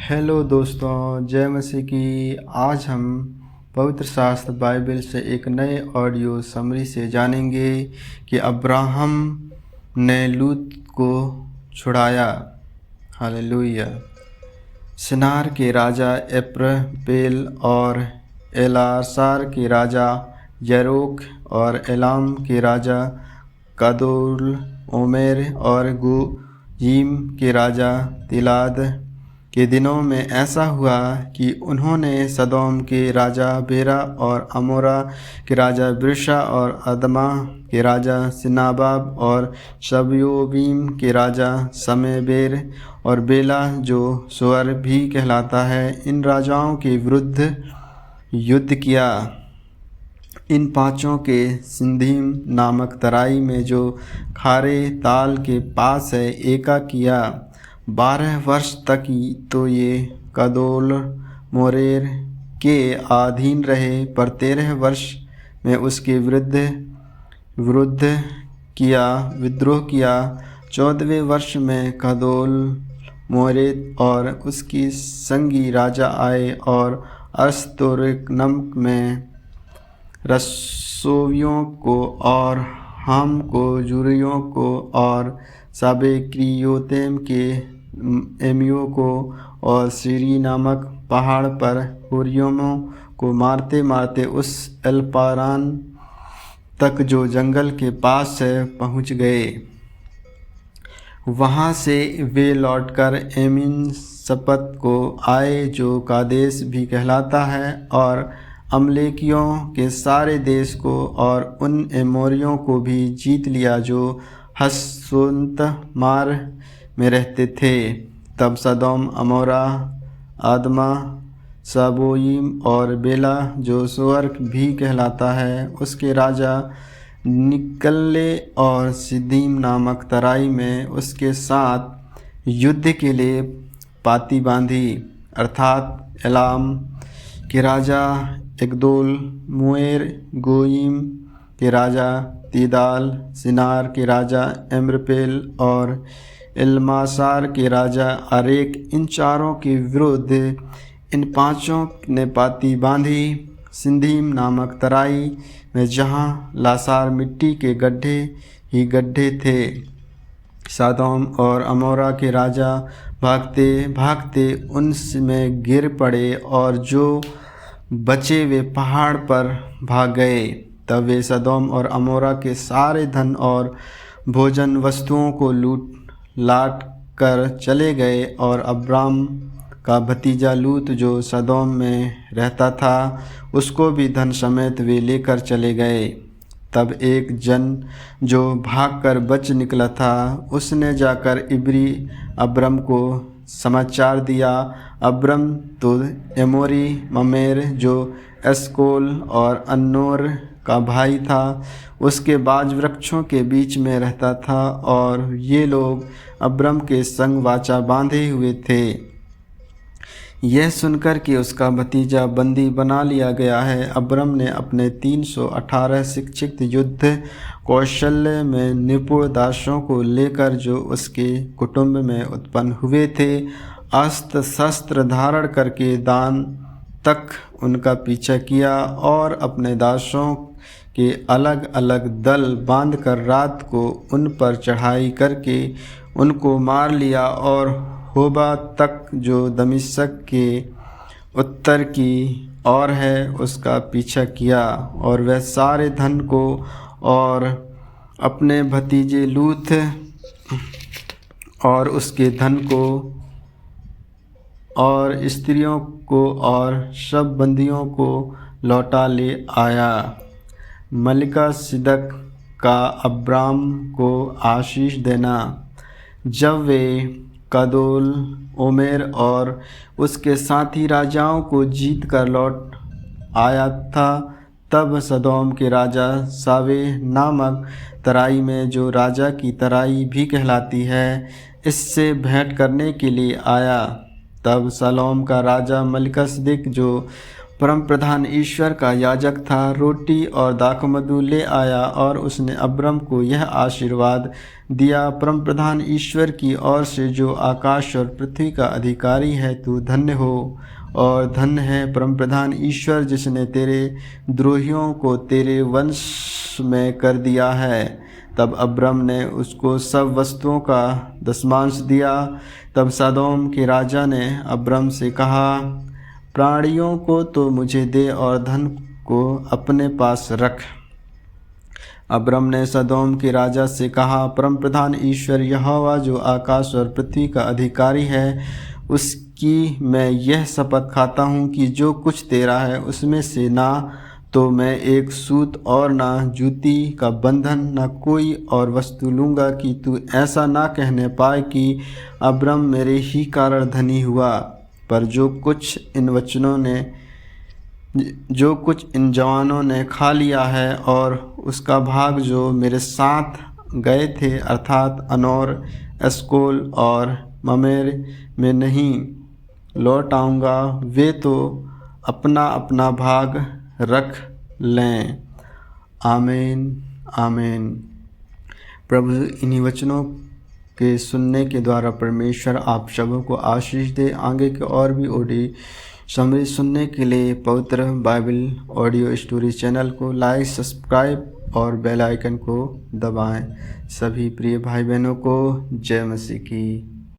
Hello दोस्तों, जय मसीह की। आज हम पवित्र शास्त्र बाइबल से एक नए ऑडियो समरी से जानेंगे कि अब्राहम ने लूत को छुड़ाया। हालेलुया। शिनार के राजा एप्रपेल और एलासार के राजा यरोक और एलाम के राजा कदोल ओमेर और गोयीम के राजा तिलाद के दिनों में ऐसा हुआ कि उन्होंने सदोम के राजा बेरा और अमोरा के राजा बिरशा और अदमा के राजा सिनाबाब और शबयोबीम के राजा समेबेर और बेला जो सोअर भी कहलाता है, इन राजाओं के विरुद्ध युद्ध किया। इन पांचों के सिंधीम नामक तराई में जो खारे ताल के पास है एका किया। 12 वर्ष तक तो ये कदोल मोरेर के अधीन रहे, पर 13 वर्ष में उसके विद्रोह किया। 14वें वर्ष में कदोल मोरेद और उसकी संगी राजा आए और अस्तोरिकनम में रसोवियों को और हाम को, जूरियों को और साबेक्रियोतेम के एमियों को और सीरी नामक पहाड़ पर हुरियमों को मारते मारते उस एलपारान तक जो जंगल के पास है पहुँच गए। वहाँ से वे लौटकर एमिन सपत को आए जो कादेश भी कहलाता है, और अमलेकियों के सारे देश को और उन एमोरियों को भी जीत लिया जो हसोन्तमार में रहते थे। तब सदोम, अमोरा, आदमा, सबोयीम और बेला जो सोअर भी कहलाता है, उसके राजा निकले और सिद्दीम नामक तराई में उसके साथ युद्ध के लिए पाती बांधी, अर्थात एलाम के राजा एगदोल, मुएर, गोयीम के राजा तीदाल, सिनार के राजा एम्रपेल और एलमासार के राजा अरेक, इन चारों के विरुद्ध इन पांचों ने पाती बांधी सिंधीम नामक तराई में, जहाँ लासार मिट्टी के गड्ढे ही गड्ढे थे। सदोम और अमोरा के राजा भागते भागते उनमें गिर पड़े और जो बचे वे पहाड़ पर भाग गए। तब वे सदोम और अमोरा के सारे धन और भोजन वस्तुओं को लूट लाट कर चले गए, और अब्राम का भतीजा लूत जो सदोम में रहता था, उसको भी धन समेत वे लेकर चले गए। तब एक जन जो भागकर बच निकला था, उसने जाकर इब्री अब्रम को समाचार दिया। अब्रम तो एमोरी ममेर जो एस्कोल और अन्नोर का भाई था, उसके बाज वृक्षों के बीच में रहता था, और ये लोग अब्रम के संग वाचा बांधे हुए थे। यह सुनकर कि उसका भतीजा बंदी बना लिया गया है, अब्रम ने अपने 318 शिक्षित युद्ध कौशल्य में निपुण दासों को लेकर, जो उसके कुटुंब में उत्पन्न हुए थे, अस्त्र शस्त्र धारण करके दान तक उनका पीछा किया, और अपने दासों के अलग अलग दल बांधकर रात को उन पर चढ़ाई करके उनको मार लिया, और होबा तक जो दमिश्क के उत्तर की ओर है उसका पीछा किया। और वह सारे धन को और अपने भतीजे लूत और उसके धन को और स्त्रियों को और सब बंदियों को लौटा ले आया। मलिका सिदक का अब्राम को आशीष देना। जब वे कदोल ओमेर और उसके साथी राजाओं को जीत कर लौट आया था, तब सदोम के राजा सावे नामक तराई में, जो राजा की तराई भी कहलाती है, इससे भेंट करने के लिए आया। तब सलोम का राजा मलिकसिदक जो परम प्रधान ईश्वर का याजक था, रोटी और दाखमधु ले आया और उसने अब्रम को यह आशीर्वाद दिया, परम प्रधान ईश्वर की ओर से जो आकाश और पृथ्वी का अधिकारी है, तू धन्य हो और धन्य है परम प्रधान ईश्वर जिसने तेरे द्रोहियों को तेरे वंश में कर दिया है। तब अब्रम ने उसको सब वस्तुओं का दशमांश दिया। तब सदोम के राजा ने अब्रम से कहा, प्राणियों को तो मुझे दे और धन को अपने पास रख। अब्रम ने सदोम के राजा से कहा, परम प्रधान ईश्वर यहोवा जो आकाश और पृथ्वी का अधिकारी है, उसकी मैं यह शपथ खाता हूँ कि जो कुछ तेरा है उसमें से ना तो मैं एक सूत और ना जूती का बंधन ना कोई और वस्तु लूँगा, कि तू ऐसा ना कहने पाए कि अब्रम मेरे ही कारण धनी हुआ। पर जो कुछ इन जवानों ने खा लिया है और उसका भाग जो मेरे साथ गए थे, अर्थात अनोर, एस्कोल और ममेर में नहीं लौट आऊँगा, वे तो अपना अपना भाग रख लें। आमीन आमीन। प्रभु इन्हीं वचनों के सुनने के द्वारा परमेश्वर आप सबों को आशीष दे। आगे के और भी ऑडियो समरी सुनने के लिए पवित्र बाइबल ऑडियो स्टोरी चैनल को लाइक, सब्सक्राइब और बेल आइकन को दबाएं। सभी प्रिय भाई बहनों को जय मसीह की।